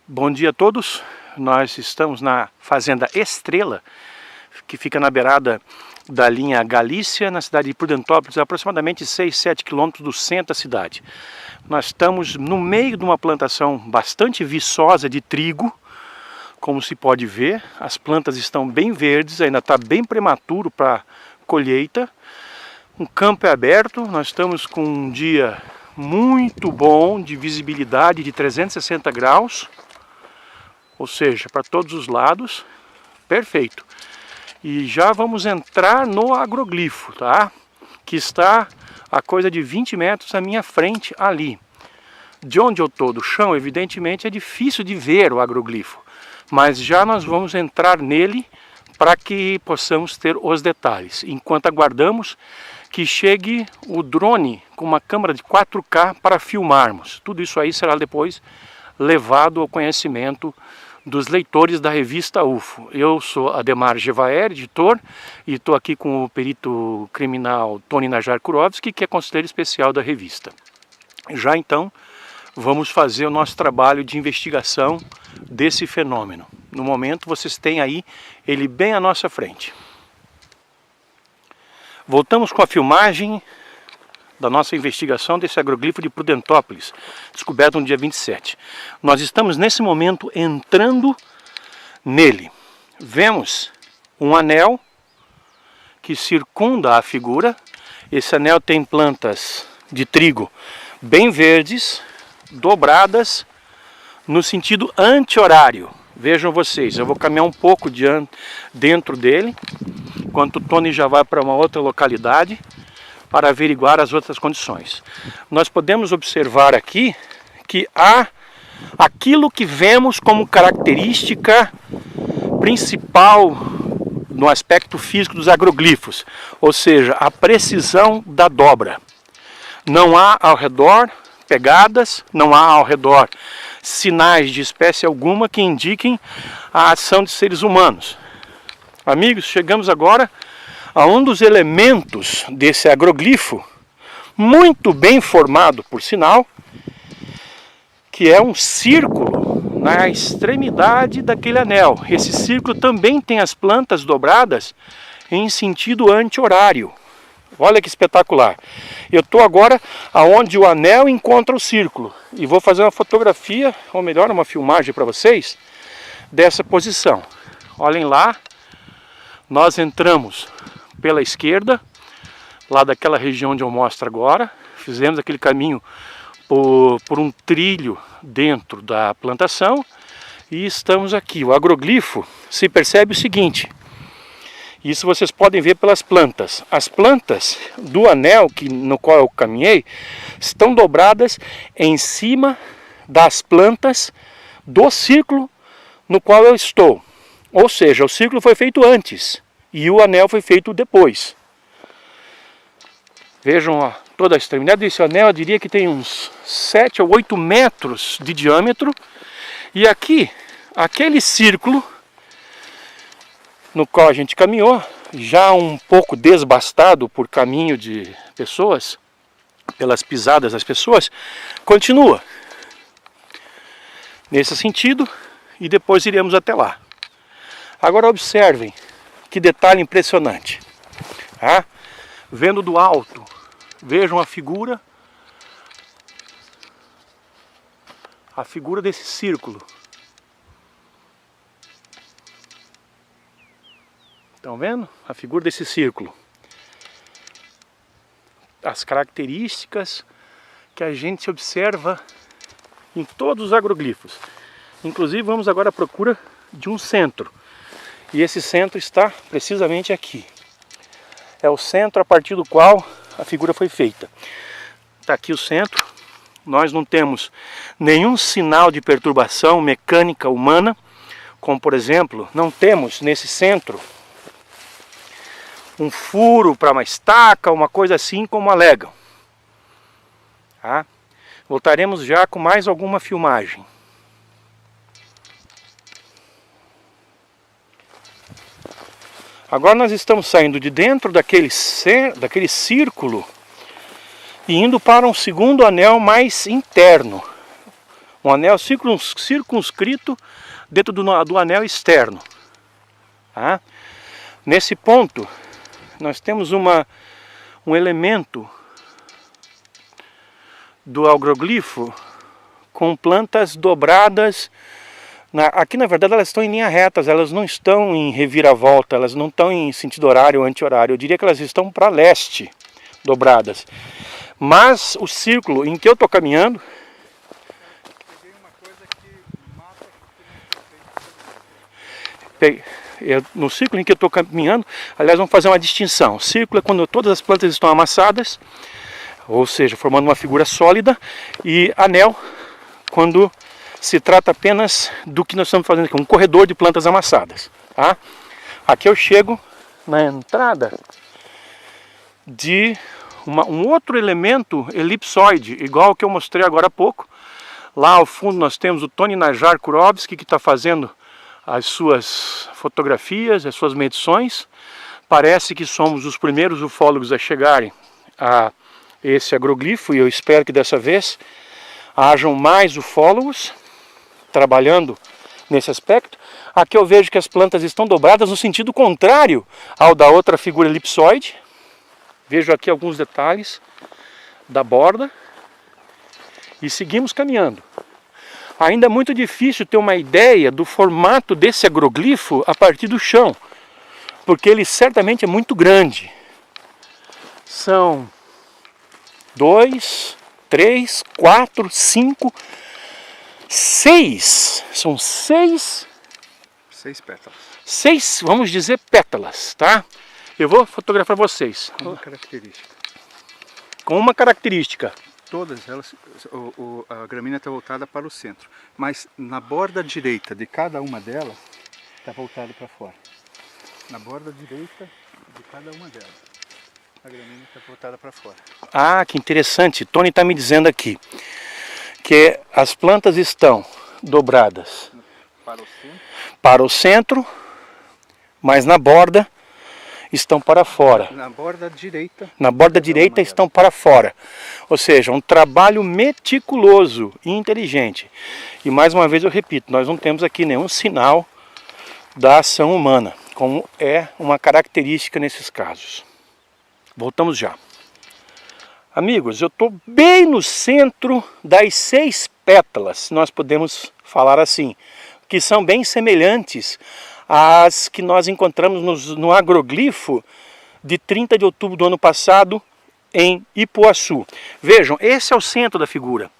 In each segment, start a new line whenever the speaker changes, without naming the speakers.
Bom dia a todos, nós estamos na Fazenda Estrela, que fica na beirada da linha Galícia, na cidade de Prudentópolis, aproximadamente 6, 7 quilômetros do centro da cidade. Nós estamos no meio de uma plantação bastante viçosa de trigo, como se pode ver, as plantas estão bem verdes, ainda está bem prematuro para colheita. O campo é aberto, nós estamos com um dia muito bom de visibilidade de 360 graus, ou seja, para todos os lados, perfeito. E já vamos entrar no agroglifo, tá? Que está a coisa de 20 metros à minha frente ali. De onde eu estou, do chão, evidentemente é difícil de ver o agroglifo, mas já nós vamos entrar nele para que possamos ter os detalhes, enquanto aguardamos que chegue o drone com uma câmera de 4K para filmarmos. Tudo isso aí será depois levado ao conhecimento dos leitores da revista UFO. Eu sou Ademar Gevaer, editor, e estou aqui com o perito criminal Tony Najar Kurovski, que é conselheiro especial da revista. Já então, vamos fazer o nosso trabalho de investigação desse fenômeno. No momento, vocês têm aí ele bem à nossa frente. Voltamos com a filmagem da nossa investigação desse agroglifo de Prudentópolis, descoberto no dia 27. Nós estamos nesse momento entrando nele. Vemos um anel que circunda a figura. Esse anel tem plantas de trigo bem verdes, dobradas no sentido anti-horário. Vejam vocês, eu vou caminhar um pouco dentro dele, enquanto o Tony já vai para uma outra localidade para averiguar as outras condições. Nós podemos observar aqui que há aquilo que vemos como característica principal no aspecto físico dos agroglifos, ou seja, a precisão da dobra. Não há ao redor pegadas, não há ao redor sinais de espécie alguma que indiquem a ação de seres humanos. Amigos, chegamos agora a um dos elementos desse agroglifo, muito bem formado, por sinal, que é um círculo na extremidade daquele anel. Esse círculo também tem as plantas dobradas em sentido anti-horário. Olha que espetacular. Eu estou agora aonde o anel encontra o círculo e vou fazer uma fotografia, ou melhor, uma filmagem para vocês, dessa posição. Olhem lá, nós entramos pela esquerda, lá daquela região onde eu mostro agora. Fizemos aquele caminho por um trilho dentro da plantação e estamos aqui. O agroglifo se percebe o seguinte, isso vocês podem ver pelas plantas. As plantas do anel no qual eu caminhei estão dobradas em cima das plantas do círculo no qual eu estou. Ou seja, o círculo foi feito antes e o anel foi feito depois. Vejam ó, toda a extremidade desse anel, eu diria que tem uns 7 ou 8 metros de diâmetro. E aqui, aquele círculo no qual a gente caminhou, já um pouco desbastado por caminho de pessoas, pelas pisadas das pessoas, continua nesse sentido e depois iremos até lá. Agora observem que detalhe impressionante. Tá? Vendo do alto, vejam a figura desse círculo. Estão vendo? A figura desse círculo. As características que a gente observa em todos os agroglifos. Inclusive vamos agora à procura de um centro. E esse centro está precisamente aqui. É o centro a partir do qual a figura foi feita. Está aqui o centro. Nós não temos nenhum sinal de perturbação mecânica humana, como por exemplo, não temos nesse centro um furo para uma estaca, uma coisa assim como alegam. Tá? Voltaremos já com mais alguma filmagem. Agora nós estamos saindo de dentro daquele círculo e indo para um segundo anel mais interno. Um anel circunscrito dentro do anel externo. Tá? Nesse ponto, nós temos um elemento do agroglifo com plantas dobradas. Aqui na verdade elas estão em linha reta, elas não estão em reviravolta, elas não estão em sentido horário ou anti-horário. Eu diria que elas estão para leste, dobradas. Mas o círculo em que eu estou caminhando... No círculo em que eu estou caminhando, aliás, vamos fazer uma distinção. Círculo é quando todas as plantas estão amassadas, ou seja, formando uma figura sólida, e anel, quando se trata apenas do que nós estamos fazendo aqui, um corredor de plantas amassadas. Tá? Aqui eu chego na entrada de um outro elemento elipsoide, igual ao que eu mostrei agora há pouco. Lá ao fundo nós temos o Tony Najar Kurovski, que está fazendo as suas fotografias, as suas medições. Parece que somos os primeiros ufólogos a chegarem a esse agroglifo, e eu espero que dessa vez hajam mais ufólogos trabalhando nesse aspecto. Aqui eu vejo que as plantas estão dobradas no sentido contrário ao da outra figura elipsoide. Vejo aqui alguns detalhes da borda e seguimos caminhando. Ainda é muito difícil ter uma ideia do formato desse agroglifo a partir do chão, porque ele certamente é muito grande. São 2, 3, 4, 5, 6. São 6
pétalas.
6, vamos dizer, pétalas, tá? Eu vou fotografar vocês.
Uma característica.
Com uma característica.
Todas elas, a gramínea está voltada para o centro, mas na borda direita de cada uma delas está voltada para fora. Na borda direita de cada uma delas, a gramínea está voltada para fora.
Ah, que interessante. Tony está me dizendo aqui que as plantas estão dobradas para o centro, mas na borda estão para fora.
Na borda direita.
Na borda direita estão para fora. Ou seja, um trabalho meticuloso e inteligente. E mais uma vez eu repito, nós não temos aqui nenhum sinal da ação humana, como é uma característica nesses casos. Voltamos já. Amigos, eu estou bem no centro das 6 pétalas, se nós podemos falar assim, que são bem semelhantes às que nós encontramos no agroglifo de 30 de outubro do ano passado em Ipuaçu. Vejam, esse é o centro da figura.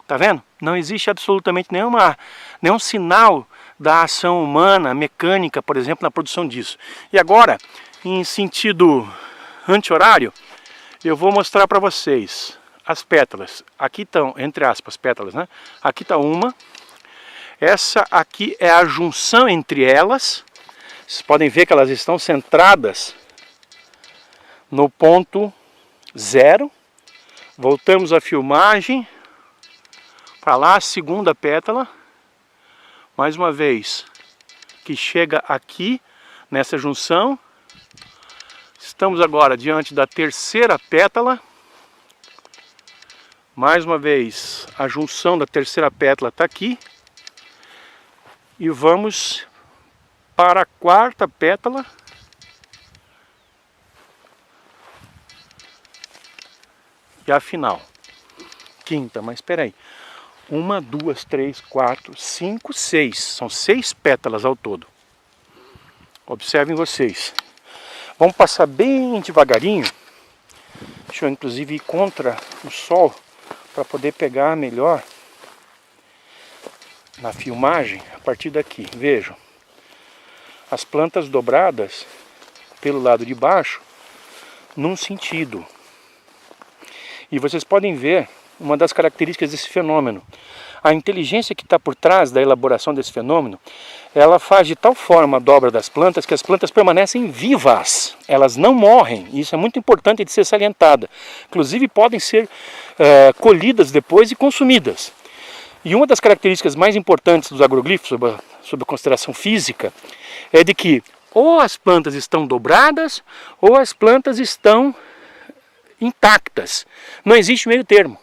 Tá vendo? Não existe absolutamente nenhum sinal da ação humana, mecânica, por exemplo, na produção disso. E agora, em sentido anti-horário, eu vou mostrar para vocês as pétalas. Aqui estão, entre aspas, pétalas, né? Aqui está uma. Essa aqui é a junção entre elas. Vocês podem ver que elas estão centradas no ponto 0. Voltamos à filmagem. Para lá, a segunda pétala. Mais uma vez, que chega aqui nessa junção. Estamos agora diante da terceira pétala. Mais uma vez, a junção da terceira pétala está aqui. E vamos para a quarta pétala. E a final. Quinta, mas espera aí. 1, 2, 3, 4, 5, 6. São 6 pétalas ao todo. Observem vocês. Vamos passar bem devagarinho. Deixa eu inclusive ir contra o sol para poder pegar melhor na filmagem a partir daqui. Vejam, as plantas dobradas pelo lado de baixo num sentido. E vocês podem ver uma das características desse fenômeno. A inteligência que está por trás da elaboração desse fenômeno, ela faz de tal forma a dobra das plantas que as plantas permanecem vivas, elas não morrem. Isso é muito importante de ser salientada. Inclusive podem ser colhidas depois e consumidas. E uma das características mais importantes dos agroglifos, sob a consideração física, é de que ou as plantas estão dobradas ou as plantas estão intactas. Não existe meio termo.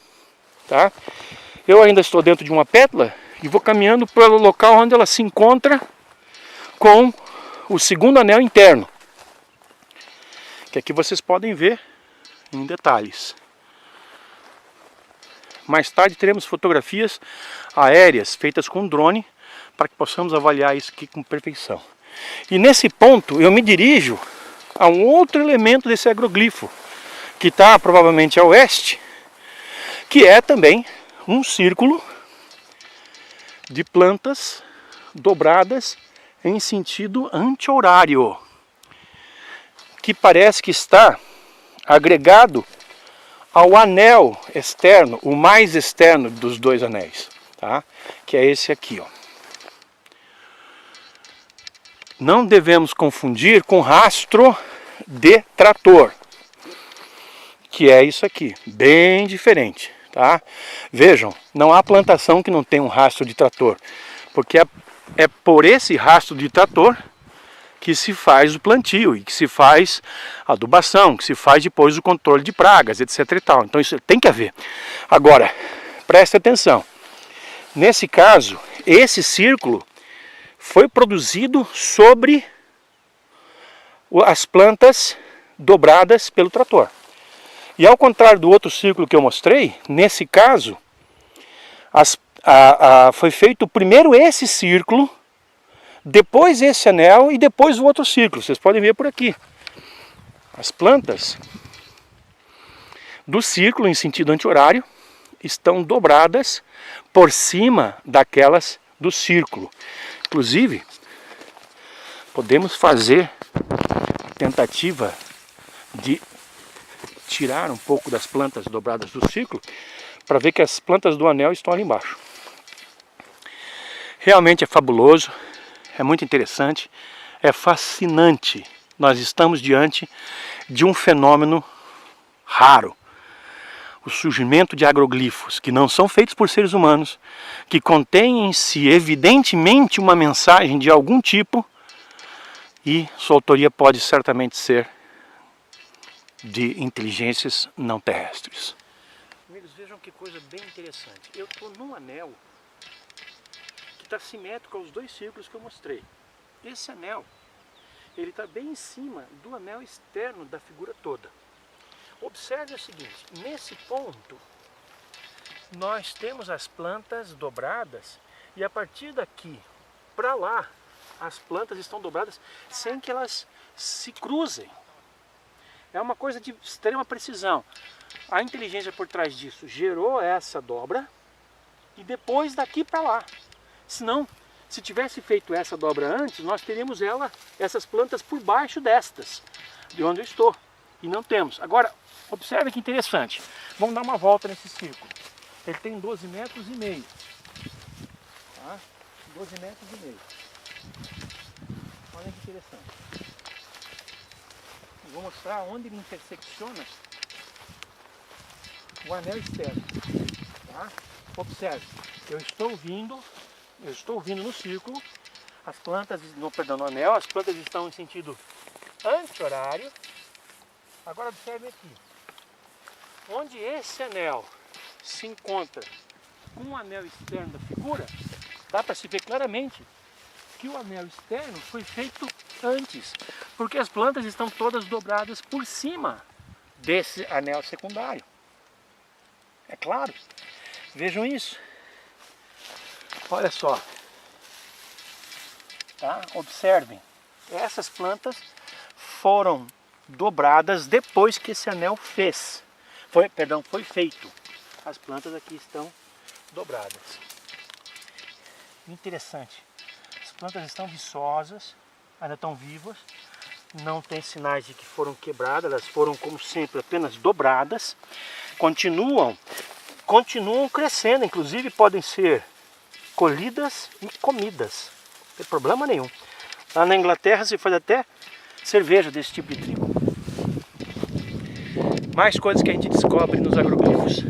Tá? Eu ainda estou dentro de uma pétala e vou caminhando pelo local onde ela se encontra com o segundo anel interno, que aqui vocês podem ver em detalhes. Mais tarde teremos fotografias aéreas feitas com drone para que possamos avaliar isso aqui com perfeição. E nesse ponto eu me dirijo a um outro elemento desse agroglifo, que está provavelmente a oeste, que é também um círculo de plantas dobradas em sentido anti-horário, que parece que está agregado ao anel externo, o mais externo dos dois anéis, tá? Que é esse aqui, ó. Não devemos confundir com rastro de trator, que é isso aqui, bem diferente, tá? Vejam, não há plantação que não tenha um rastro de trator, porque é por esse rastro de trator que se faz o plantio e que se faz a adubação, que se faz depois o controle de pragas, etc e tal. Então isso tem que haver. Agora, preste atenção. Nesse caso, esse círculo foi produzido sobre as plantas dobradas pelo trator. E ao contrário do outro círculo que eu mostrei, nesse caso, foi feito primeiro esse círculo, depois esse anel e depois o outro círculo. Vocês podem ver por aqui. As plantas do círculo em sentido anti-horário estão dobradas por cima daquelas do círculo. Inclusive, podemos fazer a tentativa de tirar um pouco das plantas dobradas do círculo para ver que as plantas do anel estão ali embaixo. Realmente é fabuloso. É muito interessante, é fascinante. Nós estamos diante de um fenômeno raro. O surgimento de agroglifos que não são feitos por seres humanos, que contêm em si evidentemente uma mensagem de algum tipo, e sua autoria pode certamente ser de inteligências não terrestres. Amigos, vejam que coisa bem interessante. Eu estou num anel que está simétrico aos dois círculos que eu mostrei. Esse anel, ele está bem em cima do anel externo da figura toda. Observe o seguinte, nesse ponto, nós temos as plantas dobradas e a partir daqui para lá, as plantas estão dobradas sem que elas se cruzem. É uma coisa de extrema precisão. A inteligência por trás disso gerou essa dobra e depois daqui para lá. Senão, se tivesse feito essa dobra antes, nós teríamos essas plantas por baixo destas, de onde eu estou. E não temos. Agora, observe que interessante. Vamos dar uma volta nesse círculo. Ele tem 12,5 metros. Tá? 12,5 metros. Olha que interessante. Eu vou mostrar onde ele intersecciona o anel externo. Tá? Observe, eu estou vindo no círculo, as plantas, no anel, as plantas estão em sentido anti-horário. Agora observe aqui, onde esse anel se encontra com o anel externo da figura, dá para se ver claramente que o anel externo foi feito antes, porque as plantas estão todas dobradas por cima desse anel secundário. É claro, vejam isso. Olha só, tá? Observem, essas plantas foram dobradas depois que esse anel foi feito. As plantas aqui estão dobradas. Interessante, as plantas estão viçosas, ainda estão vivas, não tem sinais de que foram quebradas, elas foram como sempre apenas dobradas, continuam crescendo, inclusive podem ser colhidas e comidas, não tem problema nenhum. Lá na Inglaterra se faz até cerveja desse tipo de trigo. Mais coisas que a gente descobre nos agroglifos.